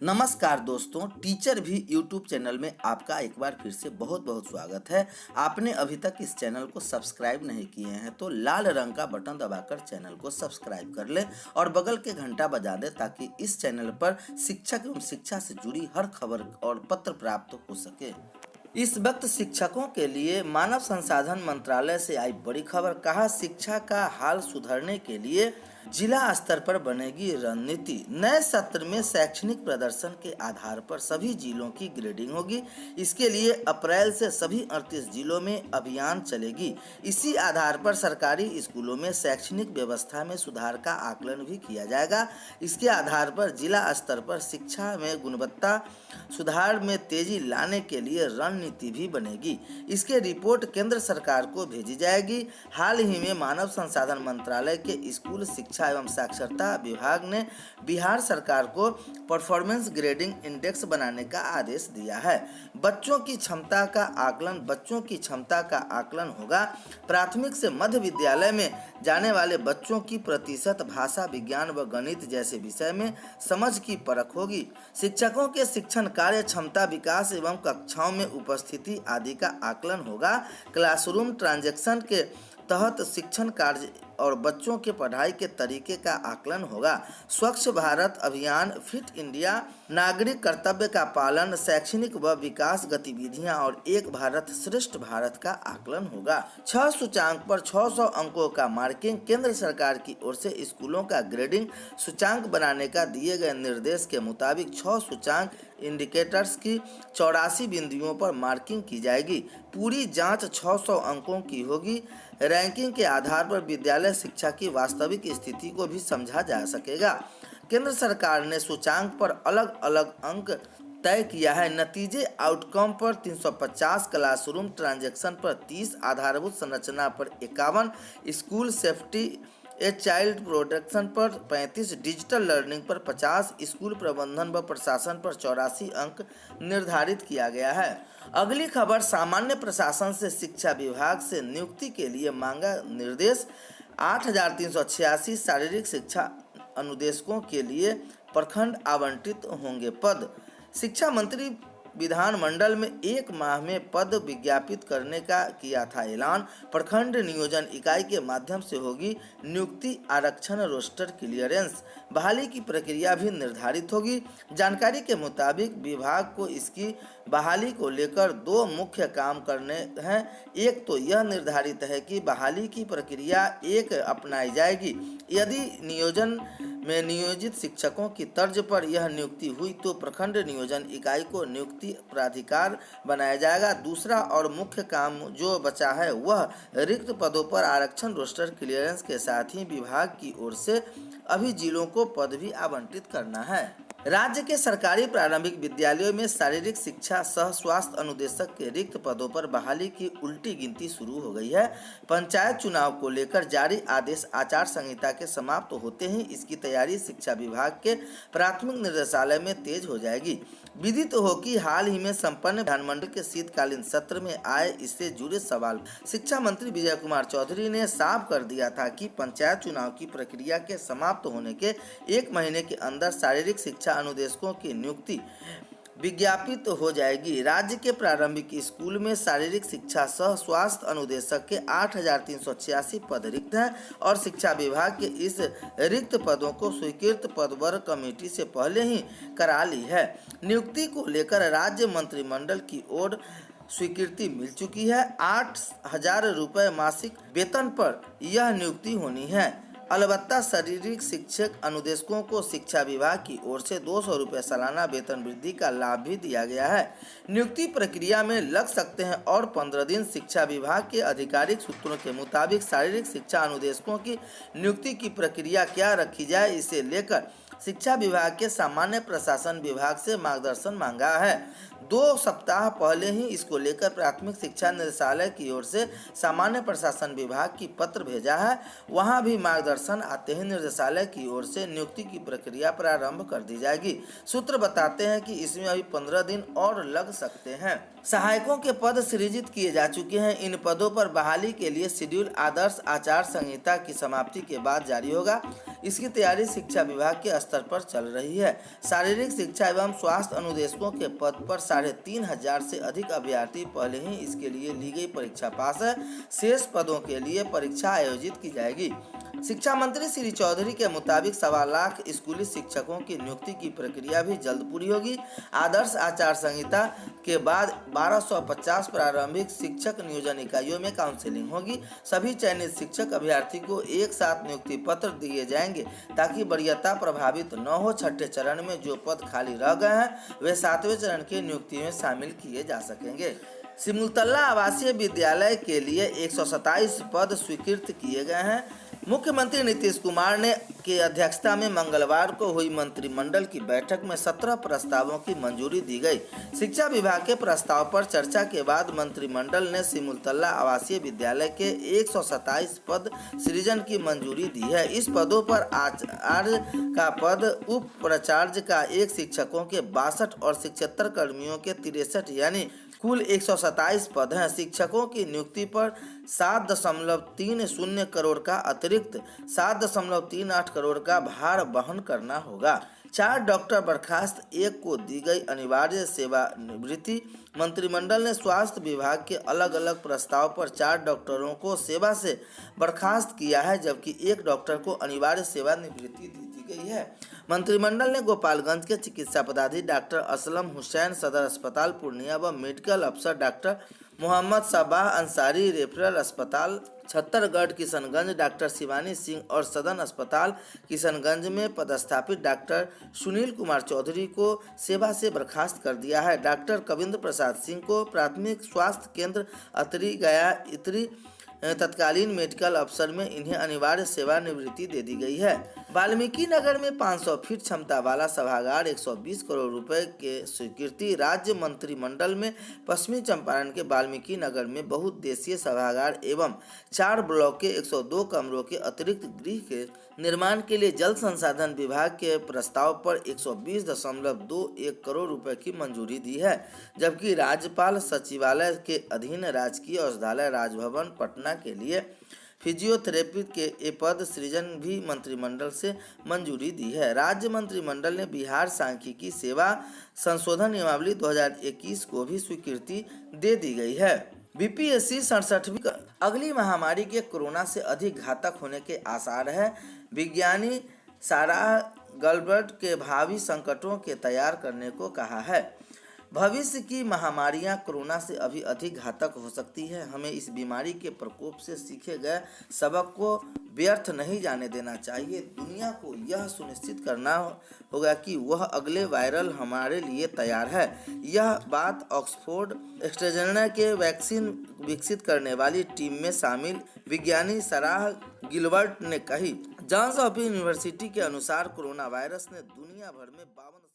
नमस्कार दोस्तों, टीचर भी यूट्यूब चैनल में आपका एक बार फिर से बहुत बहुत स्वागत है। आपने अभी तक इस चैनल को सब्सक्राइब नहीं किए हैं तो लाल रंग का बटन दबाकर चैनल को सब्सक्राइब कर लें और बगल के घंटा बजा दें ताकि इस चैनल पर शिक्षक एवं शिक्षा से जुड़ी हर खबर और पत्र प्राप्त हो सके। इस वक्त शिक्षकों के लिए मानव संसाधन मंत्रालय से आई बड़ी खबर। कहा, शिक्षा का हाल सुधारने के लिए जिला स्तर पर बनेगी रणनीति। नए सत्र में शैक्षणिक प्रदर्शन के आधार पर सभी जिलों की ग्रेडिंग होगी। इसके लिए अप्रैल से सभी 38 जिलों में अभियान चलेगी। इसी आधार पर सरकारी स्कूलों में शैक्षणिक व्यवस्था में सुधार का आकलन भी किया जाएगा। इसके आधार पर जिला स्तर पर शिक्षा में गुणवत्ता सुधार में तेजी लाने के लिए रणनीति भी बनेगी। इसकी रिपोर्ट केंद्र सरकार को भेजी जाएगी। हाल ही में मानव संसाधन मंत्रालय के स्कूल शिक्षा एवं साक्षरता विभाग ने बिहार सरकार को परफॉर्मेंस ग्रेडिंग इंडेक्स बनाने का आदेश दिया है। बच्चों की क्षमता का आकलन होगा। प्राथमिक से मध्य विद्यालय में जाने वाले बच्चों की प्रतिशत, भाषा, विज्ञान व गणित जैसे विषय में समझ की परख होगी। शिक्षकों के शिक्षण कार्य क्षमता विकास एवं कक्षाओं में उपस्थिति आदि का आकलन होगा। क्लासरूम ट्रांजैक्शन के तहत शिक्षण कार्य और बच्चों के पढ़ाई के तरीके का आकलन होगा। स्वच्छ भारत अभियान, फिट इंडिया, नागरिक कर्तव्य का पालन, शैक्षणिक व विकास गतिविधियां और एक भारत श्रेष्ठ भारत का आकलन होगा। 6 सूचांक पर 600 अंकों का मार्किंग। केंद्र सरकार की ओर से स्कूलों का ग्रेडिंग सूचांक बनाने का दिए गए निर्देश के मुताबिक 6 सूचांक इंडिकेटर्स की 84 बिंदुओं पर मार्किंग की जाएगी। पूरी जांच 600 अंकों की होगी। रैंकिंग के आधार पर विद्यालय शिक्षा की वास्तविक स्थिति को भी समझा जा सकेगा। केंद्र सरकार ने सूचांक पर अलग अलग अंक तय किया है। नतीजे आउटकम पर 350, क्लासरूम ट्रांजैक्शन पर 30, आधारभूत संरचना पर 51, school safety a child protection पर 35, डिजिटल लर्निंग पर 50, स्कूल प्रबंधन व प्रशासन पर 84 अंक निर्धारित किया गया है। अगली खबर, सामान्य प्रशासन से शिक्षा विभाग से नियुक्ति के लिए मांगा निर्देश। 8,386 शारीरिक शिक्षा अनुदेशकों के लिए प्रखंड आवंटित होंगे पद। शिक्षा मंत्री विधानमंडल में 1 माह में पद विज्ञापित करने का किया था ऐलान। प्रखंड नियोजन इकाई के माध्यम से होगी नियुक्ति, आरक्षण, रोस्टर क्लियरेंस। बहाली की प्रक्रिया भी निर्धारित होगी। जानकारी के मुताबिक विभाग को इसकी बहाली को लेकर 2 मुख्य काम करने हैं। एक तो यह निर्धारित है कि बहाली की प्रक्रिया एक अपनाई जाएगी। यदि नियोजन में नियोजित शिक्षकों की तर्ज पर यह नियुक्ति हुई तो प्रखंड नियोजन इकाई को नियुक्ति प्राधिकार बनाया जाएगा। दूसरा और मुख्य काम जो बचा है वह रिक्त पदों पर आरक्षण, रोस्टर क्लियरेंस के साथ ही विभाग की ओर से अभी जिलों को पद भी आवंटित करना है। राज्य के सरकारी प्रारंभिक विद्यालयों में शारीरिक शिक्षा सह स्वास्थ्य अनुदेशक के रिक्त पदों पर बहाली की उल्टी गिनती शुरू हो गई है। पंचायत चुनाव को लेकर जारी आदेश आचार संहिता के समाप्त होते ही इसकी तैयारी शिक्षा विभाग के प्राथमिक निदेशालय में तेज हो जाएगी। विदित हो कि हाल ही में संपन्न विधानमंडल के शीतकालीन सत्र में आए इससे जुड़े सवाल शिक्षा मंत्री विजय कुमार चौधरी ने साफ कर दिया था कि पंचायत चुनाव की प्रक्रिया के समाप्त होने के 1 महीने के अंदर शारीरिक शिक्षा अनुदेशकों की नियुक्ति विज्ञापित हो जाएगी। राज्य के प्रारंभिक स्कूल में शारीरिक शिक्षा सह स्वास्थ्य अनुदेशक के 8,386 पद रिक्त हैं और शिक्षा विभाग के इस रिक्त पदों को स्वीकृत पदवर्ग कमेटी से पहले ही करा ली है। नियुक्ति को लेकर राज्य मंत्रिमंडल की ओर स्वीकृति मिल चुकी है। 8,000 रुपये मासिक वेतन पर यह नियुक्ति होनी है। अलबत्ता शारीरिक शिक्षक अनुदेशकों को शिक्षा विभाग की ओर से 200 रुपये सालाना वेतन वृद्धि का लाभ भी दिया गया है। नियुक्ति प्रक्रिया में लग सकते हैं और 15 दिन। शिक्षा विभाग के आधिकारिक सूत्रों के मुताबिक शारीरिक शिक्षा अनुदेशकों की नियुक्ति की प्रक्रिया क्या रखी जाए, इसे लेकर शिक्षा विभाग के सामान्य प्रशासन विभाग से मार्गदर्शन मांगा है। 2 सप्ताह पहले ही इसको लेकर प्राथमिक शिक्षा निदेशालय की ओर से सामान्य प्रशासन विभाग की पत्र भेजा है। वहां भी मार्गदर्शन आते ही निर्देशालय की ओर से नियुक्ति की प्रक्रिया प्रारंभ कर दी जाएगी। सूत्र बताते हैं कि इसमें अभी 15 दिन और लग सकते हैं। सहायकों के पद सृजित किए जा चुके हैं। इन पदों पर बहाली के लिए शेड्यूल आदर्श आचार संहिता की समाप्ति के बाद जारी होगा। इसकी तैयारी शिक्षा विभाग के स्तर पर चल रही है। शारीरिक शिक्षा एवं स्वास्थ्य अनुदेशकों के पद पर 3,500 से अधिक अभ्यर्थी पहले ही इसके लिए ली गई परीक्षा पास है। शेष पदों के लिए परीक्षा आयोजित की जाएगी। शिक्षा मंत्री श्री चौधरी के मुताबिक 1.25 लाख स्कूली शिक्षकों की नियुक्ति की प्रक्रिया भी जल्द पूरी होगी। आदर्श आचार संहिता के बाद 1250 प्रारंभिक शिक्षक नियोजन इकाइयों में काउंसलिंग होगी। सभी चयनित शिक्षक अभ्यर्थी को एक साथ नियुक्ति पत्र दिए जाएंगे ताकि वरीयता प्रभावित न हो। छठे चरण में जो पद खाली रह गए हैं वे 7वें चरण की नियुक्ति में शामिल किए जा सकेंगे। सिमुलतला आवासीय विद्यालय के लिए 127 पद स्वीकृत किए गए हैं। मुख्यमंत्री नीतीश कुमार ने की अध्यक्षता में मंगलवार को हुई मंत्रिमंडल की बैठक में 17 प्रस्तावों की मंजूरी दी गई। शिक्षा विभाग के प्रस्ताव पर चर्चा के बाद मंत्रिमंडल ने सिमुलतला आवासीय विद्यालय के 127 पद सृजन की मंजूरी दी है। इस पदों पर आचार्य का पद, उप प्राचार्य का 1, शिक्षकों के 62 और शिक्षेतर कर्मियों के 63 यानी कुल 127 पद हैं। शिक्षकों की नियुक्ति पर 7.30 करोड़ का अतिरिक्त 7.38 करोड़ का भार वहन करना होगा। 4 डॉक्टर बर्खास्त, 1 को दी गई अनिवार्य सेवानिवृत्ति। मंत्रिमंडल ने स्वास्थ्य विभाग के अलग अलग प्रस्ताव पर 4 डॉक्टरों को सेवा से बर्खास्त किया है, जबकि 1 डॉक्टर को अनिवार्य सेवानिवृत्ति दी गई है। मंत्रिमंडल ने गोपालगंज के चिकित्सा पदाधिकारी डॉक्टर असलम हुसैन, सदर अस्पताल पूर्णिया व मेडिकल अफसर डॉक्टर मोहम्मद सबाह अंसारी, रेफरल अस्पताल छत्तरगढ़ किशनगंज डॉक्टर शिवानी सिंह और सदन अस्पताल किशनगंज में पदस्थापित डॉक्टर सुनील कुमार चौधरी को सेवा से बर्खास्त कर दिया है। डॉक्टर कविंद्र प्रसाद सिंह को प्राथमिक स्वास्थ्य केंद्र अतरी गया इतरी तत्कालीन मेडिकल अफसर में इन्हें अनिवार्य सेवानिवृत्ति दे दी गई है। वाल्मीकि नगर में 500 फीट क्षमता वाला सभागार 120 करोड़ रुपए के स्वीकृति। राज्य मंत्रिमंडल में पश्चिमी चंपारण के वाल्मीकि नगर में बहुउद्देशीय सभागार एवं 4 ब्लॉक के 102 कमरों के अतिरिक्त गृह के निर्माण के लिए जल संसाधन विभाग के प्रस्ताव पर 120.21 करोड़ रुपए की मंजूरी दी है, जबकि राज्यपाल सचिवालय के अधीन राजकीय औषधालय राजभवन पटना के लिए फिजियोथेरेपी के पद सृजन भी मंत्रिमंडल से मंजूरी दी है। राज्य मंत्रिमंडल ने बिहार सांख्यिकी सेवा संशोधन नियमावली 2021 को भी स्वीकृति दे दी गई है। बीपीएससी 67वीं अगली महामारी के कोरोना से अधिक घातक होने के आसार है। विज्ञानी साराह गलबर्ट के भावी संकटों के तैयार करने को कहा है। भविष्य की महामारियां कोरोना से अभी अधिक घातक हो सकती है। हमें इस बीमारी के प्रकोप से सीखे गए सबक को व्यर्थ नहीं जाने देना चाहिए। दुनिया को यह सुनिश्चित करना होगा कि वह अगले वायरल हमारे लिए तैयार है। यह बात ऑक्सफोर्ड एस्ट्राजेनेका के वैक्सीन विकसित करने वाली टीम में शामिल विज्ञानी साराह गिलबर्ट ने कही। जॉन्स हॉपकिंस यूनिवर्सिटी के अनुसार कोरोना वायरस ने दुनिया भर में 52